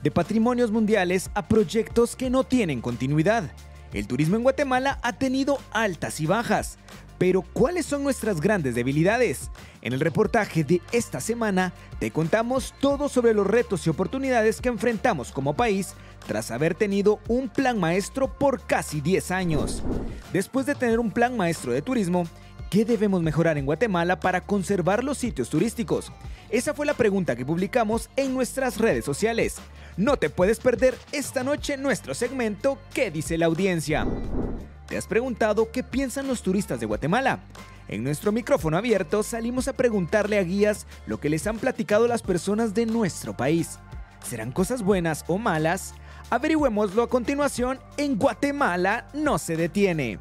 de patrimonios mundiales a proyectos que no tienen continuidad. El turismo en Guatemala ha tenido altas y bajas. Pero, ¿cuáles son nuestras grandes debilidades? En el reportaje de esta semana te contamos todo sobre los retos y oportunidades que enfrentamos como país tras haber tenido un plan maestro por casi 10 años. Después de tener un plan maestro de turismo, ¿qué debemos mejorar en Guatemala para conservar los sitios turísticos? Esa fue la pregunta que publicamos en nuestras redes sociales. No te puedes perder esta noche nuestro segmento ¿Qué dice la audiencia? ¿Te has preguntado qué piensan los turistas de Guatemala? En nuestro micrófono abierto salimos a preguntarle a guías lo que les han platicado las personas de nuestro país. ¿Serán cosas buenas o malas? Averigüémoslo a continuación en Guatemala no se detiene.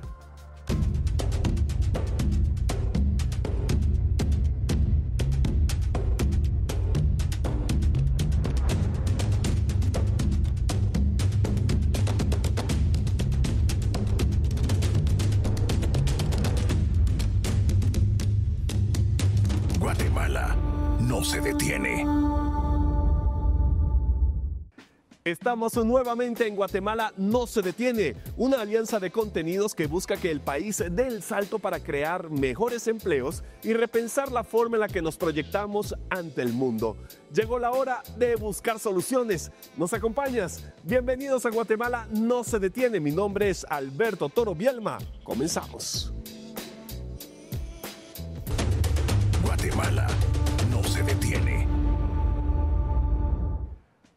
Guatemala no se detiene. Estamos nuevamente en Guatemala no se detiene, una alianza de contenidos que busca que el país dé el salto para crear mejores empleos y repensar la forma en la que nos proyectamos ante el mundo. Llegó la hora de buscar soluciones. ¿Nos acompañas? Bienvenidos a Guatemala no se detiene. Mi nombre es Alberto Toro Bielma. Comenzamos. Guatemala no se detiene.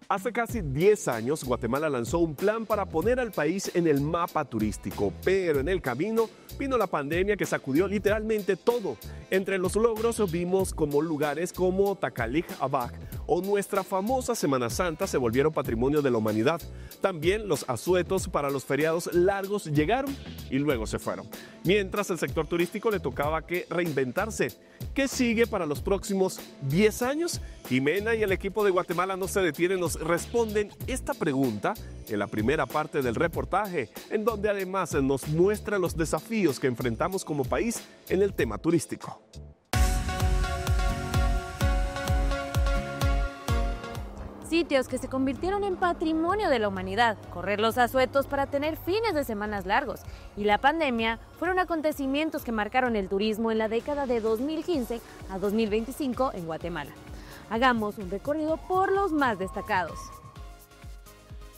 Hace casi 10 años, Guatemala lanzó un plan para poner al país en el mapa turístico, pero en el camino vino la pandemia que sacudió literalmente todo. Entre los logros vimos como lugares como Takalik Abaj o nuestra famosa Semana Santa se volvieron patrimonio de la humanidad. También los asuetos para los feriados largos llegaron y luego se fueron. Mientras el sector turístico le tocaba que reinventarse. ¿Qué sigue para los próximos 10 años? Jimena y el equipo de Guatemala no se detienen nos responden esta pregunta en la primera parte del reportaje, en donde además nos muestra los desafíos que enfrentamos como país en el tema turístico. Sitios que se convirtieron en patrimonio de la humanidad, correr los asuetos para tener fines de semanas largos y la pandemia fueron acontecimientos que marcaron el turismo en la década de 2015 a 2025 en Guatemala. Hagamos un recorrido por los más destacados.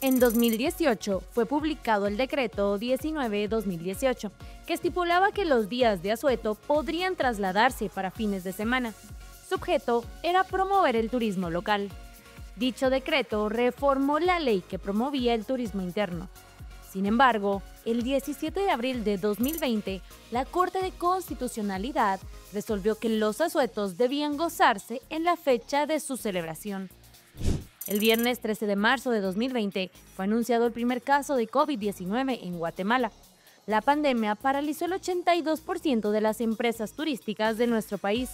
En 2018 fue publicado el decreto 19-2018, que estipulaba que los días de asueto podrían trasladarse para fines de semana. Su objeto era promover el turismo local. Dicho decreto reformó la ley que promovía el turismo interno. Sin embargo, el 17 de abril de 2020, la Corte de Constitucionalidad resolvió que los asuetos debían gozarse en la fecha de su celebración. El viernes 13 de marzo de 2020 fue anunciado el primer caso de COVID-19 en Guatemala. La pandemia paralizó el 82% de las empresas turísticas de nuestro país.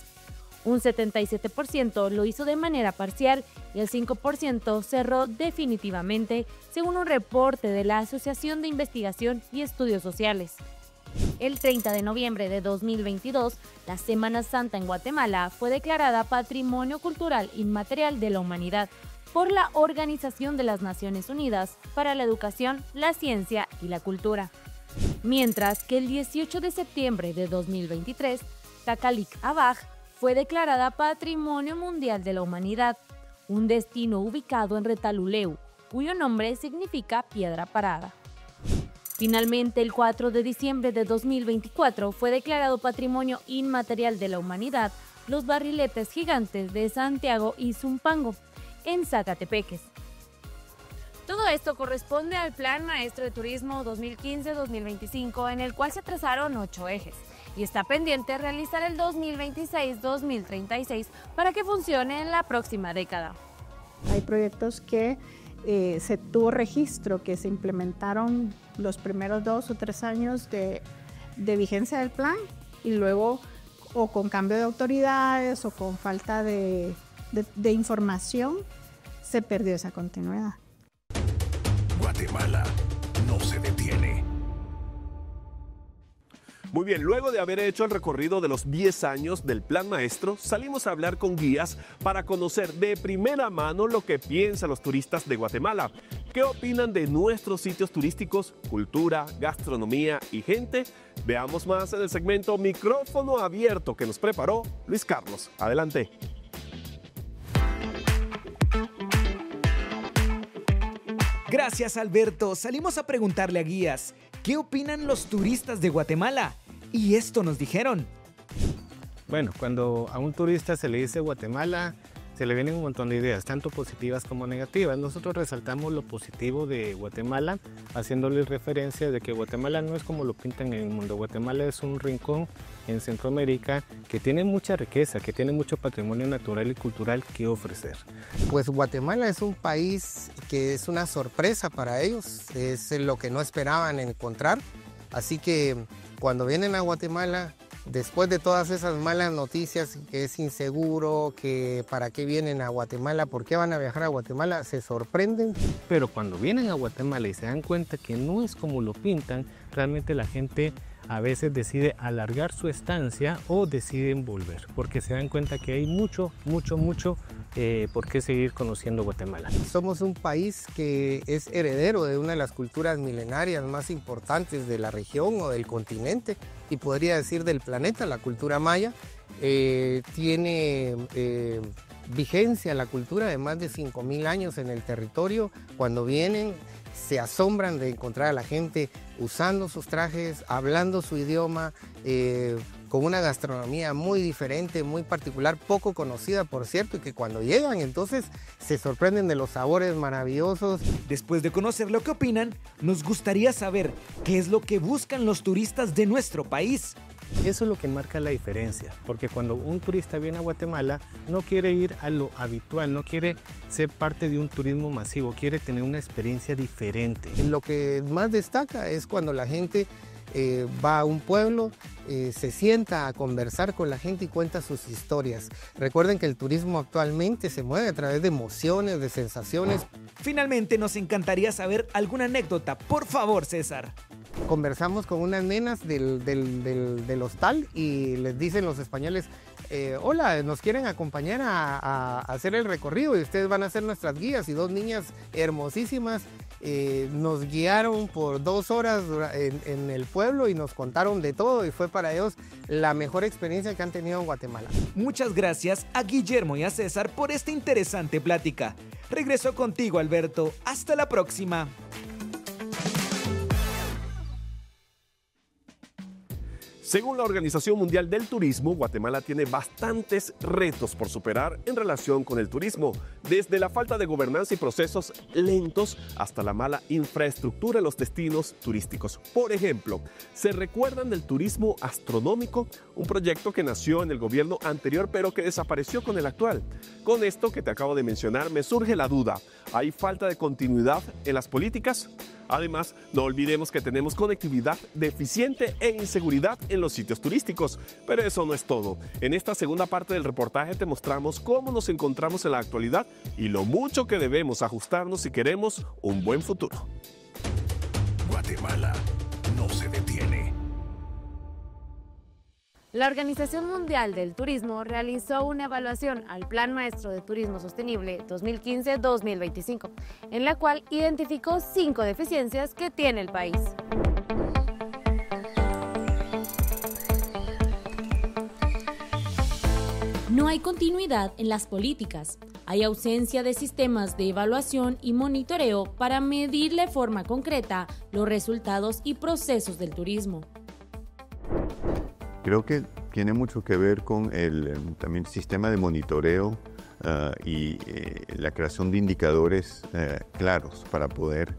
Un 77% lo hizo de manera parcial y el 5% cerró definitivamente, según un reporte de la Asociación de Investigación y Estudios Sociales. El 30 de noviembre de 2022, la Semana Santa en Guatemala fue declarada Patrimonio Cultural Inmaterial de la Humanidad por la Organización de las Naciones Unidas para la Educación, la Ciencia y la Cultura. Mientras que el 18 de septiembre de 2023, Takalik Abaj fue declarada Patrimonio Mundial de la Humanidad, un destino ubicado en Retaluleu, cuyo nombre significa piedra parada. Finalmente, el 4 de diciembre de 2024 fue declarado Patrimonio Inmaterial de la Humanidad los barriletes gigantes de Santiago y Zumpango, en Zacatepeques. Todo esto corresponde al Plan Maestro de Turismo 2015-2025, en el cual se trazaron 8 ejes. Y está pendiente realizar el 2026-2036 para que funcione en la próxima década. Hay proyectos que se tuvo registro, que se implementaron los primeros 2 o 3 años de vigencia del plan y luego o con cambio de autoridades o con falta de información se perdió esa continuidad. Guatemala no se detiene. Muy bien, luego de haber hecho el recorrido de los 10 años del Plan Maestro, salimos a hablar con guías para conocer de primera mano lo que piensan los turistas de Guatemala. ¿Qué opinan de nuestros sitios turísticos, cultura, gastronomía y gente? Veamos más en el segmento Micrófono Abierto que nos preparó Luis Carlos. Adelante. Gracias, Alberto. Salimos a preguntarle a guías, ¿qué opinan los turistas de Guatemala? Y esto nos dijeron. Bueno, cuando a un turista se le dice Guatemala, se le vienen un montón de ideas, tanto positivas como negativas. Nosotros resaltamos lo positivo de Guatemala, haciéndole referencia de que Guatemala no es como lo pintan en el mundo. Guatemala es un rincón en Centroamérica que tiene mucha riqueza, que tiene mucho patrimonio natural y cultural que ofrecer. Pues Guatemala es un país que es una sorpresa para ellos, es lo que no esperaban encontrar. Así que cuando vienen a Guatemala, después de todas esas malas noticias, que es inseguro, que para qué vienen a Guatemala, por qué van a viajar a Guatemala, se sorprenden. Pero cuando vienen a Guatemala y se dan cuenta que no es como lo pintan, realmente la gente a veces decide alargar su estancia o deciden volver, porque se dan cuenta que hay mucho por qué seguir conociendo Guatemala. Somos un país que es heredero de una de las culturas milenarias más importantes de la región o del continente, y podría decir del planeta. La cultura maya tiene vigencia, la cultura de más de 5.000 años en el territorio. Cuando vienen se asombran de encontrar a la gente usando sus trajes, hablando su idioma, con una gastronomía muy diferente, muy particular, poco conocida, por cierto, y que cuando llegan entonces se sorprenden de los sabores maravillosos. Después de conocer lo que opinan, nos gustaría saber qué es lo que buscan los turistas de nuestro país. Eso es lo que marca la diferencia, porque cuando un turista viene a Guatemala no quiere ir a lo habitual, no quiere ser parte de un turismo masivo, quiere tener una experiencia diferente. Lo que más destaca es cuando la gente va a un pueblo, se sienta a conversar con la gente y cuenta sus historias. Recuerden que el turismo actualmente se mueve a través de emociones, de sensaciones. Finalmente, nos encantaría saber alguna anécdota. Por favor, César. Conversamos con unas nenas del hostal y les dicen los españoles, hola, nos quieren acompañar a hacer el recorrido y ustedes van a ser nuestras guías. Y dos niñas hermosísimas nos guiaron por 2 horas en el pueblo y nos contaron de todo, y fue para ellos la mejor experiencia que han tenido en Guatemala. Muchas gracias a Guillermo y a César por esta interesante plática. Regreso contigo, Alberto. Hasta la próxima. Según la Organización Mundial del Turismo, Guatemala tiene bastantes retos por superar en relación con el turismo, desde la falta de gobernanza y procesos lentos hasta la mala infraestructura en los destinos turísticos. Por ejemplo, ¿se recuerdan del turismo astronómico? Un proyecto que nació en el gobierno anterior pero que desapareció con el actual. Con esto que te acabo de mencionar me surge la duda, ¿hay falta de continuidad en las políticas? Además, no olvidemos que tenemos conectividad deficiente e inseguridad en los sitios turísticos. Pero eso no es todo. En esta segunda parte del reportaje te mostramos cómo nos encontramos en la actualidad y lo mucho que debemos ajustarnos si queremos un buen futuro. Guatemala no se detiene. La Organización Mundial del Turismo realizó una evaluación al Plan Maestro de Turismo Sostenible 2015-2025, en la cual identificó 5 deficiencias que tiene el país. No hay continuidad en las políticas. Hay ausencia de sistemas de evaluación y monitoreo para medir de forma concreta los resultados y procesos del turismo. Creo que tiene mucho que ver con el también sistema de monitoreo y la creación de indicadores claros para poder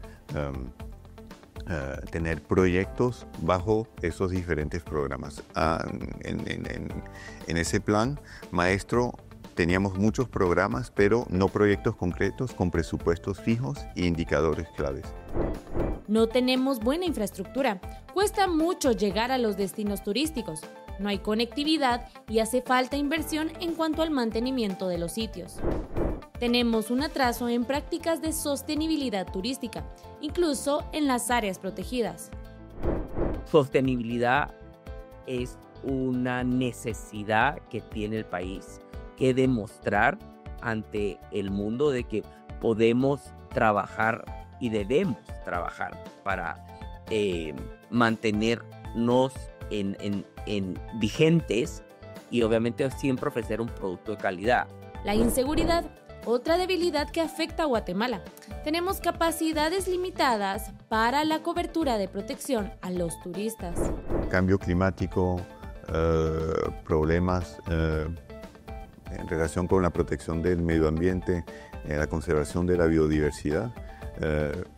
tener proyectos bajo esos diferentes programas. En ese plan maestro teníamos muchos programas, pero no proyectos concretos con presupuestos fijos e indicadores claves. No tenemos buena infraestructura. Cuesta mucho llegar a los destinos turísticos. No hay conectividad y hace falta inversión en cuanto al mantenimiento de los sitios. Tenemos un atraso en prácticas de sostenibilidad turística, incluso en las áreas protegidas. Sostenibilidad es una necesidad que tiene el país que demostrar ante el mundo de que podemos trabajar y debemos trabajar para mantenernos en vigentes y obviamente siempre ofrecer un producto de calidad. La inseguridad, otra debilidad que afecta a Guatemala. Tenemos capacidades limitadas para la cobertura de protección a los turistas. Cambio climático, problemas en relación con la protección del medio ambiente, la conservación de la biodiversidad.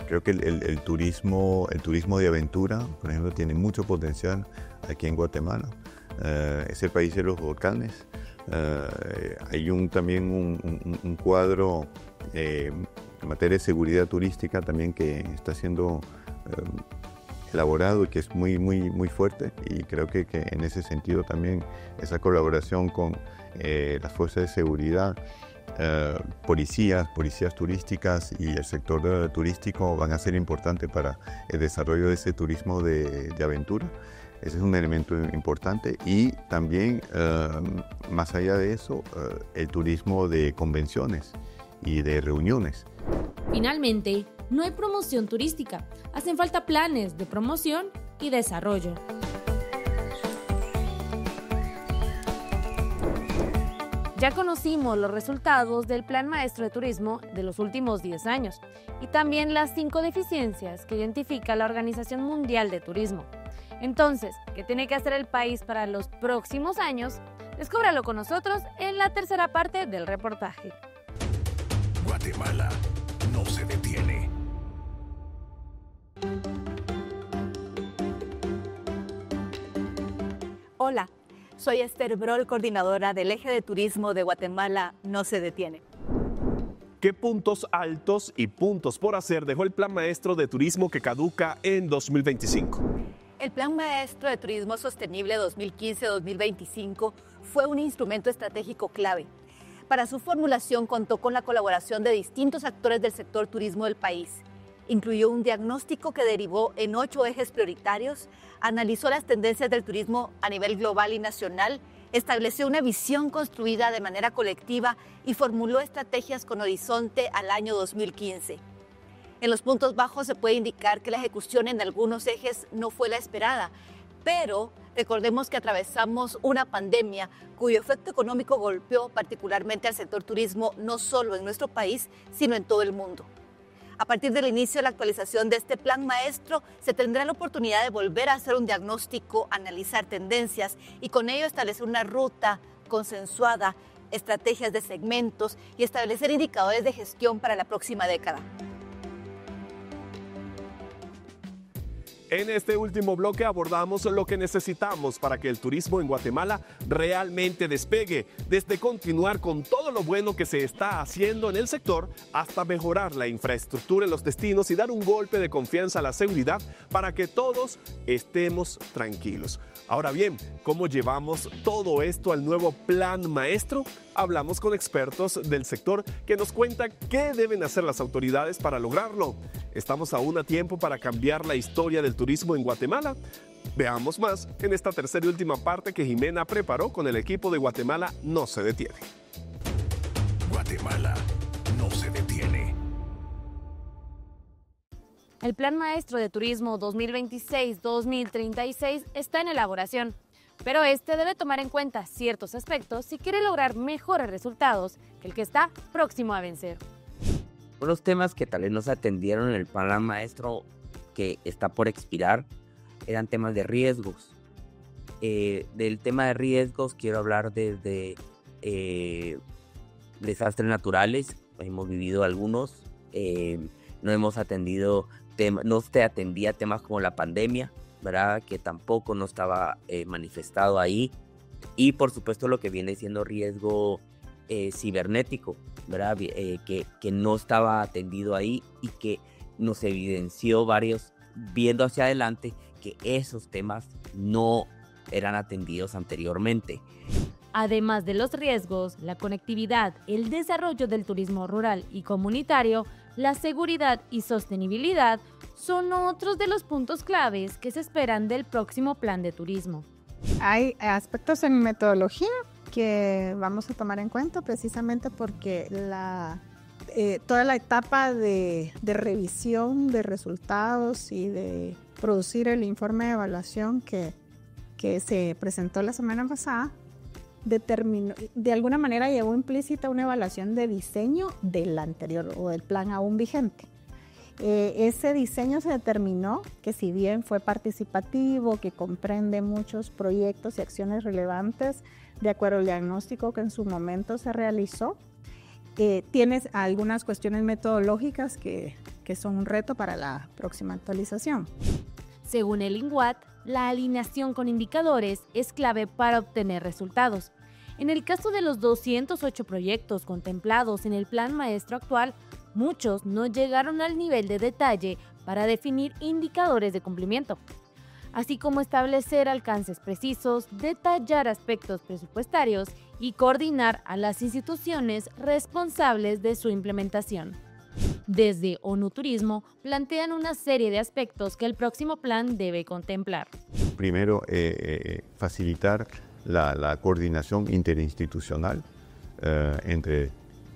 Creo que el turismo de aventura, por ejemplo, tiene mucho potencial aquí en Guatemala. Es el país de los volcanes. Hay también un cuadro en materia de seguridad turística también que está siendo elaborado y que es muy fuerte, y creo que en ese sentido también esa colaboración con las fuerzas de seguridad, policías turísticas y el sector turístico van a ser importantes para el desarrollo de ese turismo de aventura. Ese es un elemento importante, y también más allá de eso, el turismo de convenciones y de reuniones. Finalmente, no hay promoción turística. Hacen falta planes de promoción y desarrollo. Ya conocimos los resultados del Plan Maestro de Turismo de los últimos 10 años y también las 5 deficiencias que identifica la Organización Mundial de Turismo. Entonces, ¿qué tiene que hacer el país para los próximos años? Descúbralo con nosotros en la tercera parte del reportaje. Guatemala no se detiene. Hola, soy Esther Brol, coordinadora del Eje de Turismo de Guatemala No se detiene. ¿Qué puntos altos y puntos por hacer dejó el Plan Maestro de Turismo que caduca en 2025? El Plan Maestro de Turismo Sostenible 2015-2025 fue un instrumento estratégico clave. Para su formulación contó con la colaboración de distintos actores del sector turismo del país. Incluyó un diagnóstico que derivó en 8 ejes prioritarios, analizó las tendencias del turismo a nivel global y nacional, estableció una visión construida de manera colectiva y formuló estrategias con horizonte al año 2015. En los puntos bajos se puede indicar que la ejecución en algunos ejes no fue la esperada, pero recordemos que atravesamos una pandemia cuyo efecto económico golpeó particularmente al sector turismo no solo en nuestro país, sino en todo el mundo. A partir del inicio de la actualización de este plan maestro, se tendrá la oportunidad de volver a hacer un diagnóstico, analizar tendencias y con ello establecer una ruta consensuada, estrategias de segmentos y establecer indicadores de gestión para la próxima década. En este último bloque abordamos lo que necesitamos para que el turismo en Guatemala realmente despegue, desde continuar con todo lo bueno que se está haciendo en el sector hasta mejorar la infraestructura en los destinos y dar un golpe de confianza a la seguridad para que todos estemos tranquilos. Ahora bien, ¿cómo llevamos todo esto al nuevo Plan Maestro? Hablamos con expertos del sector que nos cuentan qué deben hacer las autoridades para lograrlo. ¿Estamos aún a tiempo para cambiar la historia del turismo en Guatemala? Veamos más en esta tercera y última parte que Jimena preparó con el equipo de Guatemala No se detiene. Guatemala no se detiene. El Plan Maestro de Turismo 2026-2036 está en elaboración, pero este debe tomar en cuenta ciertos aspectos si quiere lograr mejores resultados que el que está próximo a vencer. Unos temas que tal vez no se atendieron en el Plan Maestro que está por expirar eran temas de riesgos. Del tema de riesgos quiero hablar desde desastres naturales. Hemos vivido algunos, no hemos atendido no se atendía temas como la pandemia, ¿verdad? Que tampoco no estaba manifestado ahí, y por supuesto lo que viene siendo riesgo cibernético, ¿verdad? Que no estaba atendido ahí y que nos evidenció varios, viendo hacia adelante, que esos temas no eran atendidos anteriormente. Además de los riesgos, la conectividad, el desarrollo del turismo rural y comunitario, la seguridad y sostenibilidad son otros de los puntos claves que se esperan del próximo plan de turismo. Hay aspectos en metodología que vamos a tomar en cuenta precisamente porque toda la etapa de revisión de resultados y de producir el informe de evaluación que se presentó la semana pasada determinó, de alguna manera llevó implícita una evaluación de diseño del anterior o del plan aún vigente. Ese diseño se determinó que si bien fue participativo, que comprende muchos proyectos y acciones relevantes de acuerdo al diagnóstico que en su momento se realizó, tiene algunas cuestiones metodológicas que son un reto para la próxima actualización. Según el INGUAT, la alineación con indicadores es clave para obtener resultados. En el caso de los 208 proyectos contemplados en el Plan Maestro actual, muchos no llegaron al nivel de detalle para definir indicadores de cumplimiento, así como establecer alcances precisos, detallar aspectos presupuestarios y coordinar a las instituciones responsables de su implementación. Desde ONU Turismo plantean una serie de aspectos que el próximo plan debe contemplar. Primero, facilitar la coordinación interinstitucional entre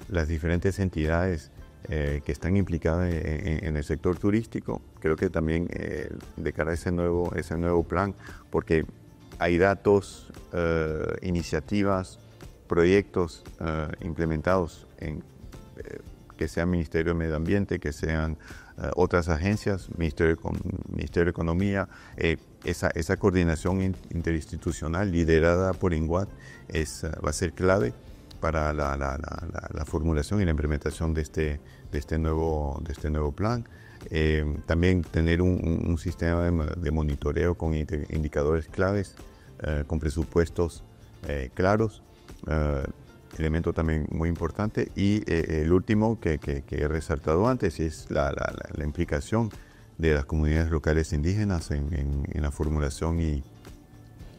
las diferentes entidades que están implicadas en el sector turístico. Creo que también de cara a ese nuevo plan, porque hay datos, iniciativas, proyectos implementados que sean Ministerio de Medio Ambiente, que sean otras agencias, Ministerio de Economía. Esa coordinación interinstitucional liderada por INGUAT va a ser clave para la formulación y la implementación de este nuevo plan. También tener un sistema de monitoreo con indicadores claves, con presupuestos claros, elemento también muy importante. Y el último que he resaltado antes es la implicación de las comunidades locales indígenas en la formulación y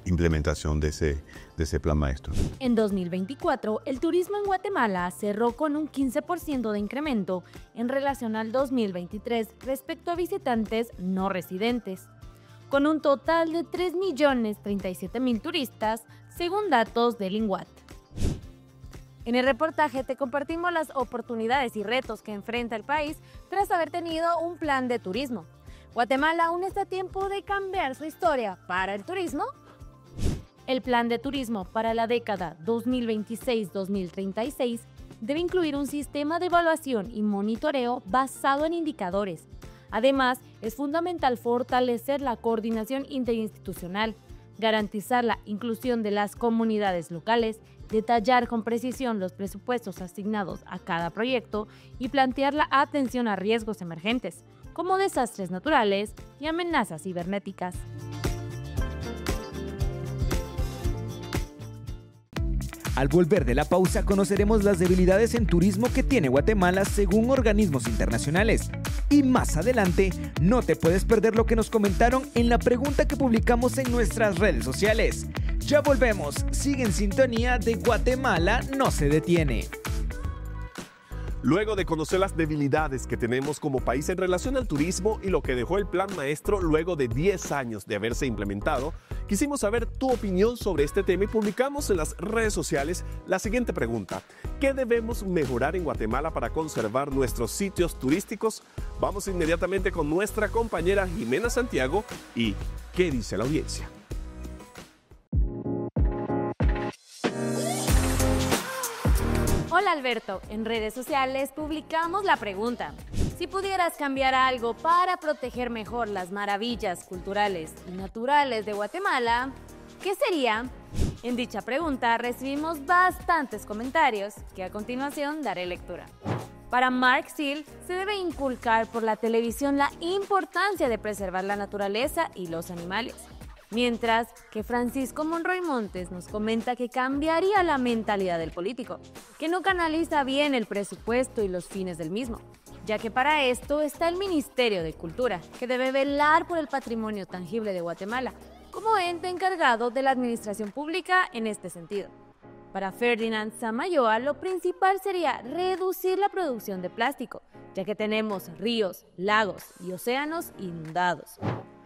implementación de ese plan maestro. En 2024, el turismo en Guatemala cerró con un 15% de incremento en relación al 2023 respecto a visitantes no residentes, con un total de 3.037.000 turistas, según datos del INGUAT. En el reportaje te compartimos las oportunidades y retos que enfrenta el país tras haber tenido un plan de turismo. ¿Guatemala aún está a tiempo de cambiar su historia para el turismo? El plan de turismo para la década 2026-2036 debe incluir un sistema de evaluación y monitoreo basado en indicadores. Además, es fundamental fortalecer la coordinación interinstitucional, garantizar la inclusión de las comunidades locales, detallar con precisión los presupuestos asignados a cada proyecto y plantear la atención a riesgos emergentes, como desastres naturales y amenazas cibernéticas. Al volver de la pausa conoceremos las debilidades en turismo que tiene Guatemala según organismos internacionales. Y más adelante, no te puedes perder lo que nos comentaron en la pregunta que publicamos en nuestras redes sociales. Ya volvemos, sigue en sintonía de Guatemala no se detiene. Luego de conocer las debilidades que tenemos como país en relación al turismo y lo que dejó el Plan Maestro luego de 10 años de haberse implementado, quisimos saber tu opinión sobre este tema y publicamos en las redes sociales la siguiente pregunta: ¿qué debemos mejorar en Guatemala para conservar nuestros sitios turísticos? Vamos inmediatamente con nuestra compañera Jimena Santiago y ¿qué dice la audiencia? Hola Alberto, en redes sociales publicamos la pregunta: si pudieras cambiar algo para proteger mejor las maravillas culturales y naturales de Guatemala, ¿qué sería? En dicha pregunta recibimos bastantes comentarios que a continuación daré lectura. Para Mark Seal, se debe inculcar por la televisión la importancia de preservar la naturaleza y los animales. Mientras que Francisco Monroy Montes nos comenta que cambiaría la mentalidad del político, que no canaliza bien el presupuesto y los fines del mismo, ya que para esto está el Ministerio de Cultura, que debe velar por el patrimonio tangible de Guatemala, como ente encargado de la administración pública en este sentido. Para Ferdinand Samayoa, lo principal sería reducir la producción de plástico, ya que tenemos ríos, lagos y océanos inundados.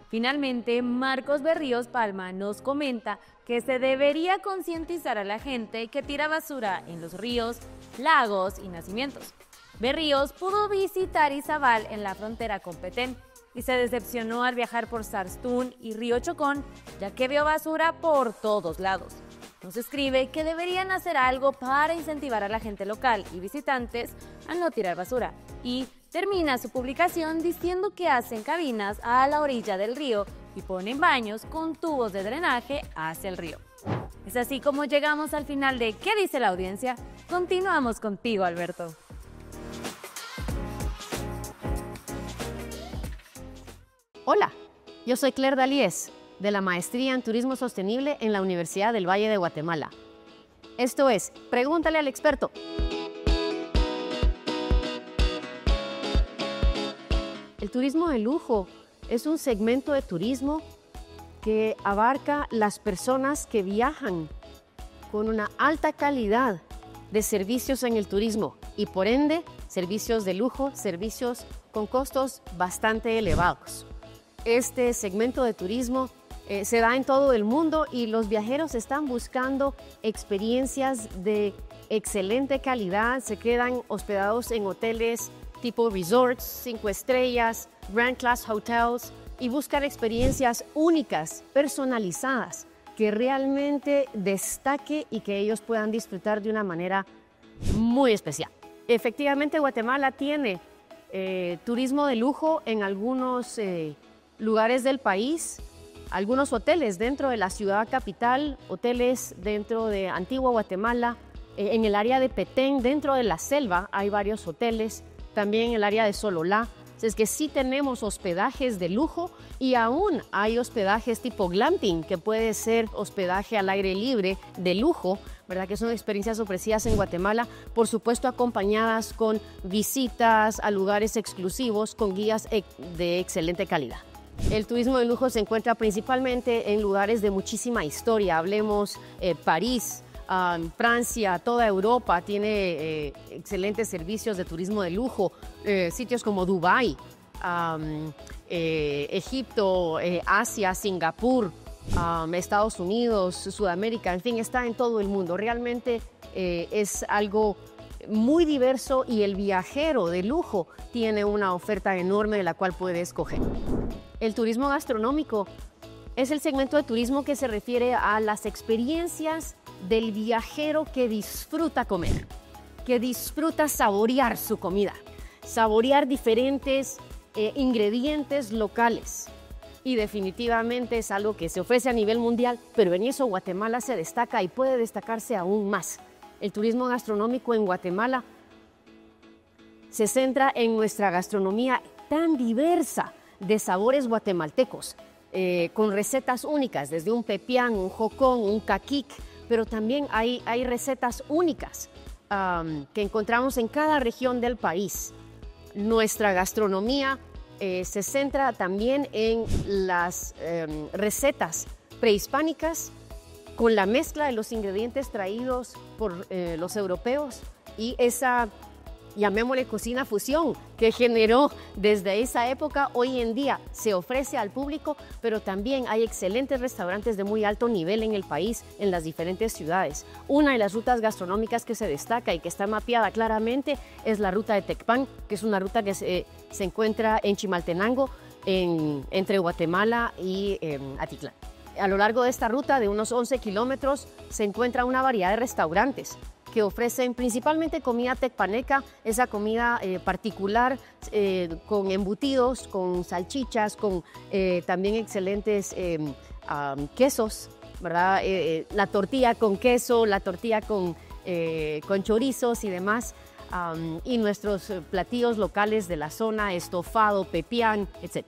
Finalmente, Marcos Berríos Palma nos comenta que se debería concientizar a la gente que tira basura en los ríos, lagos y nacimientos. Berríos pudo visitar Izabal en la frontera con Petén y se decepcionó al viajar por Sarstún y Río Chocón, ya que vio basura por todos lados. Nos escribe que deberían hacer algo para incentivar a la gente local y visitantes a no tirar basura. Y termina su publicación diciendo que hacen cabinas a la orilla del río y ponen baños con tubos de drenaje hacia el río. Es así como llegamos al final de ¿Qué dice la audiencia? Continuamos contigo, Alberto. Hola, yo soy Claire Dalíez, de la Maestría en Turismo Sostenible en la Universidad del Valle de Guatemala. Esto es Pregúntale al experto. El turismo de lujo es un segmento de turismo que abarca las personas que viajan con una alta calidad de servicios en el turismo y por ende servicios de lujo, servicios con costos bastante elevados. Este segmento de turismo se da en todo el mundo y los viajeros están buscando experiencias de excelente calidad, se quedan hospedados en hoteles tipo resorts, 5 estrellas, Grand Class Hotels y buscan experiencias únicas, personalizadas, que realmente destaque y que ellos puedan disfrutar de una manera muy especial. Efectivamente, Guatemala tiene turismo de lujo en algunos lugares del país, algunos hoteles dentro de la ciudad capital, hoteles dentro de Antigua Guatemala, en el área de Petén, dentro de la selva hay varios hoteles, también en el área de Sololá. Es que sí tenemos hospedajes de lujo y aún hay hospedajes tipo glamping, que puede ser hospedaje al aire libre de lujo, ¿verdad? Que son experiencias ofrecidas en Guatemala, por supuesto acompañadas con visitas a lugares exclusivos con guías de excelente calidad. El turismo de lujo se encuentra principalmente en lugares de muchísima historia. Hablemos París, Francia, toda Europa tiene excelentes servicios de turismo de lujo. Sitios como Dubái, Egipto, Asia, Singapur, Estados Unidos, Sudamérica, en fin, está en todo el mundo. Realmente es algo muy diverso y el viajero de lujo tiene una oferta enorme de la cual puede escoger. El turismo gastronómico es el segmento de turismo que se refiere a las experiencias del viajero que disfruta comer, que disfruta saborear su comida, saborear diferentes ingredientes locales. Y definitivamente es algo que se ofrece a nivel mundial, pero en eso Guatemala se destaca y puede destacarse aún más. El turismo gastronómico en Guatemala se centra en nuestra gastronomía tan diversa de sabores guatemaltecos, con recetas únicas, desde un pepián, un jocón, un caquic, pero también hay recetas únicas que encontramos en cada región del país. Nuestra gastronomía se centra también en las recetas prehispánicas con la mezcla de los ingredientes traídos por los europeos y esa, llamémosle, cocina fusión que generó desde esa época. Hoy en día se ofrece al público, pero también hay excelentes restaurantes de muy alto nivel en el país, en las diferentes ciudades. Una de las rutas gastronómicas que se destaca y que está mapeada claramente es la ruta de Tecpan, que es una ruta que se encuentra en Chimaltenango, entre Guatemala y Atitlán. A lo largo de esta ruta de unos 11 kilómetros se encuentra una variedad de restaurantes que ofrecen principalmente comida tecpaneca, esa comida particular con embutidos, con salchichas, con también excelentes quesos, ¿verdad? La tortilla con queso, la tortilla con chorizos y demás, y nuestros platillos locales de la zona, estofado, pepián, etc.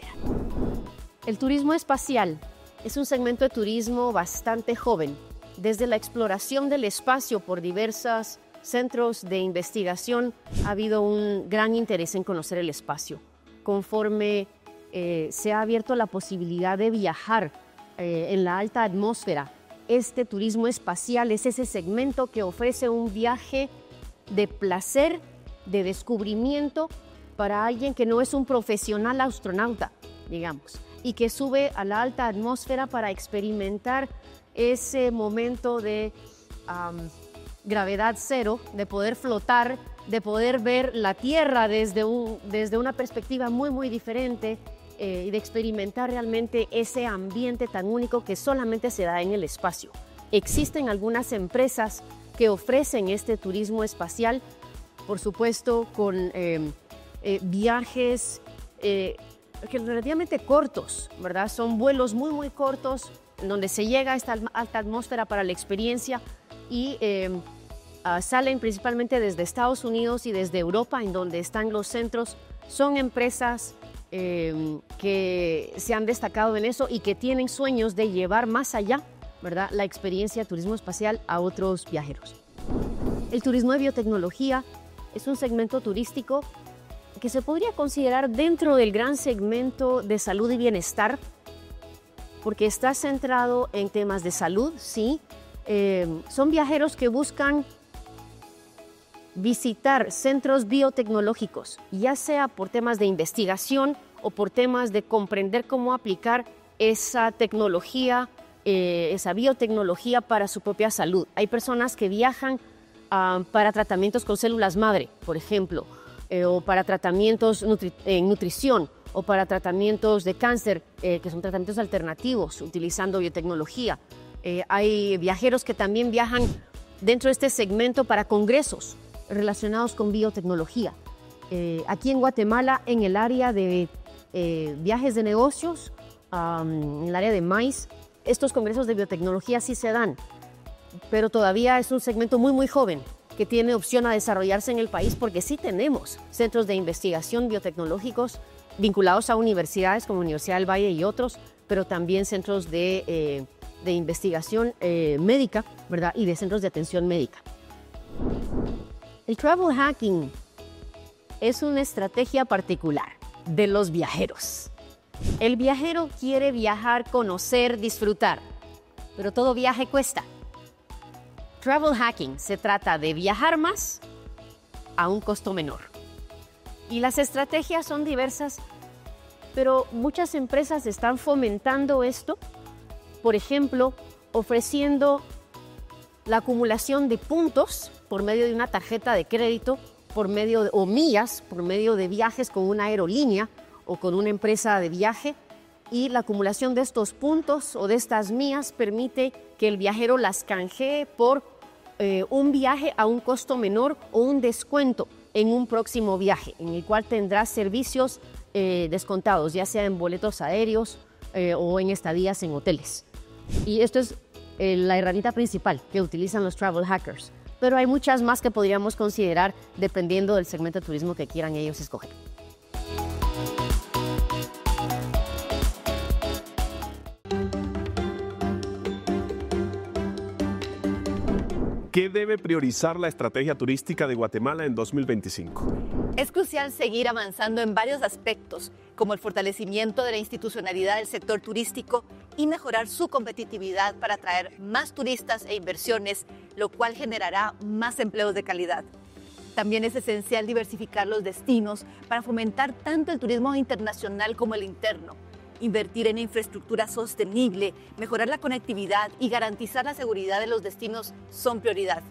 El turismo espacial es un segmento de turismo bastante joven. Desde la exploración del espacio por diversos centros de investigación ha habido un gran interés en conocer el espacio. Conforme se ha abierto la posibilidad de viajar en la alta atmósfera, este turismo espacial es ese segmento que ofrece un viaje de placer, de descubrimiento para alguien que no es un profesional astronauta, digamos. y que sube a la alta atmósfera para experimentar ese momento de gravedad cero, de poder flotar, de poder ver la Tierra desde una perspectiva muy, muy diferente y de experimentar realmente ese ambiente tan único que solamente se da en el espacio. Existen algunas empresas que ofrecen este turismo espacial, por supuesto, con viajes relativamente cortos, ¿verdad? Son vuelos muy, muy cortos, en donde se llega a esta alta atmósfera para la experiencia y salen principalmente desde Estados Unidos y desde Europa, en donde están los centros. Son empresas que se han destacado en eso y que tienen sueños de llevar más allá, ¿verdad?, la experiencia de turismo espacial a otros viajeros. El turismo de biotecnología es un segmento turístico que se podría considerar dentro del gran segmento de salud y bienestar, porque está centrado en temas de salud, sí. Son viajeros que buscan visitar centros biotecnológicos, ya sea por temas de investigación o por temas de comprender cómo aplicar esa tecnología, esa biotecnología para su propia salud. Hay personas que viajan para tratamientos con células madre, por ejemplo, o para tratamientos en nutrición, o para tratamientos de cáncer, que son tratamientos alternativos utilizando biotecnología. Hay viajeros que también viajan dentro de este segmento para congresos relacionados con biotecnología. Aquí en Guatemala, en el área de viajes de negocios, en el área de MICE, estos congresos de biotecnología sí se dan, pero todavía es un segmento muy, muy joven que tiene opción a desarrollarse en el país, porque sí tenemos centros de investigación biotecnológicos vinculados a universidades como Universidad del Valle y otros, pero también centros de investigación médica, ¿verdad?, y de centros de atención médica. El travel hacking es una estrategia particular de los viajeros. El viajero quiere viajar, conocer, disfrutar, pero todo viaje cuesta. Travel hacking se trata de viajar más a un costo menor. Y las estrategias son diversas, pero muchas empresas están fomentando esto, por ejemplo, ofreciendo la acumulación de puntos por medio de una tarjeta de crédito, o millas por medio de viajes con una aerolínea o con una empresa de viaje, y la acumulación de estos puntos o de estas millas permite que el viajero las canjee por un viaje a un costo menor o un descuento en un próximo viaje, en el cual tendrá servicios descontados, ya sea en boletos aéreos o en estadías en hoteles. Y esto es la herramienta principal que utilizan los travel hackers, pero hay muchas más que podríamos considerar dependiendo del segmento de turismo que quieran ellos escoger. ¿Qué debe priorizar la estrategia turística de Guatemala en 2025? Es crucial seguir avanzando en varios aspectos, como el fortalecimiento de la institucionalidad del sector turístico y mejorar su competitividad para atraer más turistas e inversiones, lo cual generará más empleos de calidad. También es esencial diversificar los destinos para fomentar tanto el turismo internacional como el interno. Invertir en infraestructura sostenible, mejorar la conectividad y garantizar la seguridad de los destinos son prioridad.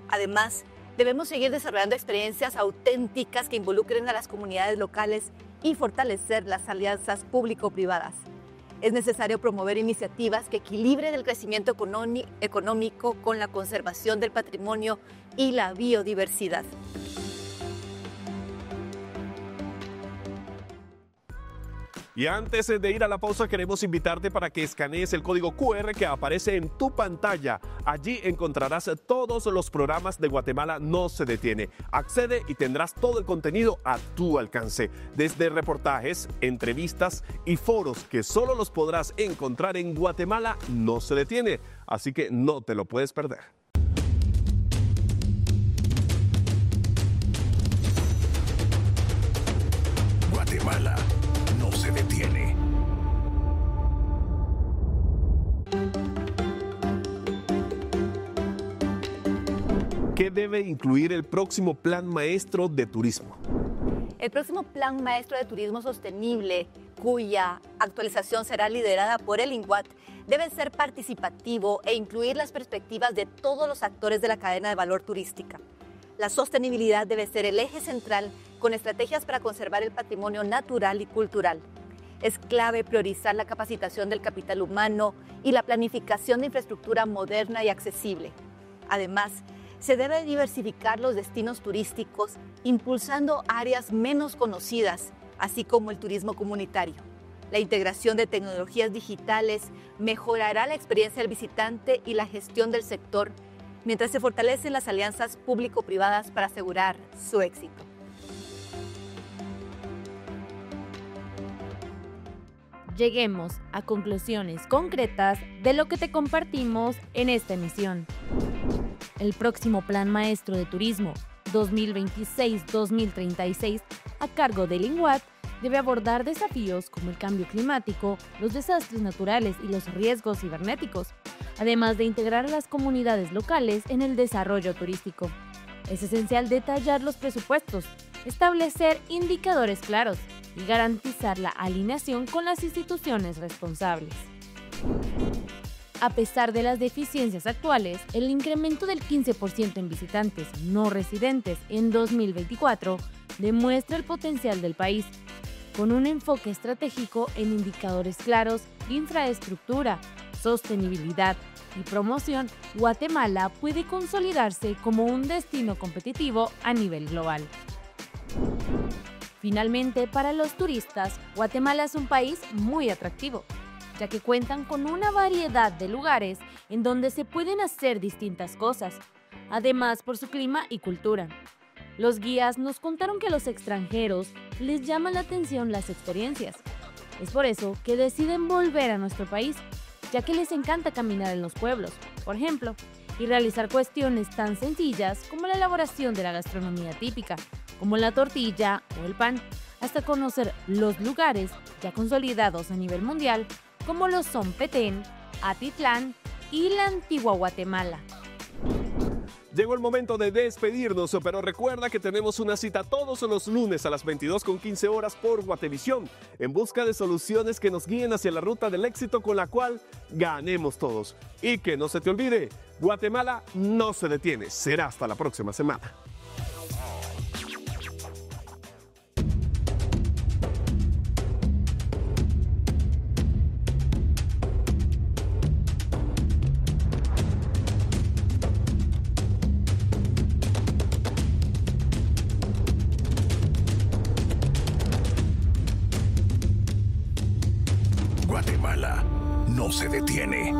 Además, debemos seguir desarrollando experiencias auténticas que involucren a las comunidades locales y fortalecer las alianzas público-privadas. Es necesario promover iniciativas que equilibren el crecimiento económico con la conservación del patrimonio y la biodiversidad. Y antes de ir a la pausa, queremos invitarte para que escanees el código QR que aparece en tu pantalla. Allí encontrarás todos los programas de Guatemala No Se Detiene. Accede y tendrás todo el contenido a tu alcance, desde reportajes, entrevistas y foros que solo los podrás encontrar en Guatemala No Se Detiene. Así que no te lo puedes perder. Guatemala no se detiene. ¿Qué debe incluir el próximo Plan Maestro de Turismo? El próximo Plan Maestro de Turismo Sostenible cuya actualización será liderada por el INGUAT, debe ser participativo e incluir las perspectivas de todos los actores de la cadena de valor turística. La sostenibilidad debe ser el eje central con estrategias para conservar el patrimonio natural y cultural. Es clave priorizar la capacitación del capital humano y la planificación de infraestructura moderna y accesible. Además, se debe diversificar los destinos turísticos, impulsando áreas menos conocidas, así como el turismo comunitario. La integración de tecnologías digitales mejorará la experiencia del visitante y la gestión del sector, mientras se fortalecen las alianzas público-privadas para asegurar su éxito. Lleguemos a conclusiones concretas de lo que te compartimos en esta emisión. El próximo Plan Maestro de Turismo 2026-2036, a cargo del INGUAT, debe abordar desafíos como el cambio climático, los desastres naturales y los riesgos cibernéticos, además de integrar a las comunidades locales en el desarrollo turístico. Es esencial detallar los presupuestos, establecer indicadores claros y garantizar la alineación con las instituciones responsables. A pesar de las deficiencias actuales, el incremento del 15% en visitantes no residentes en 2024 demuestra el potencial del país. Con un enfoque estratégico en indicadores claros, infraestructura, sostenibilidad y promoción, Guatemala puede consolidarse como un destino competitivo a nivel global. Finalmente, para los turistas, Guatemala es un país muy atractivo, ya que cuentan con una variedad de lugares en donde se pueden hacer distintas cosas, además por su clima y cultura. Los guías nos contaron que a los extranjeros les llama la atención las experiencias. Es por eso que deciden volver a nuestro país, ya que les encanta caminar en los pueblos, por ejemplo, y realizar cuestiones tan sencillas como la elaboración de la gastronomía típica, como la tortilla o el pan, hasta conocer los lugares ya consolidados a nivel mundial, como lo son Petén, Atitlán y la antigua Guatemala. Llegó el momento de despedirnos, pero recuerda que tenemos una cita todos los lunes a las 22:15 horas por Guatevisión, en busca de soluciones que nos guíen hacia la ruta del éxito con la cual ganemos todos. Y que no se te olvide, Guatemala no se detiene. Será hasta la próxima semana. Guatemala no se detiene.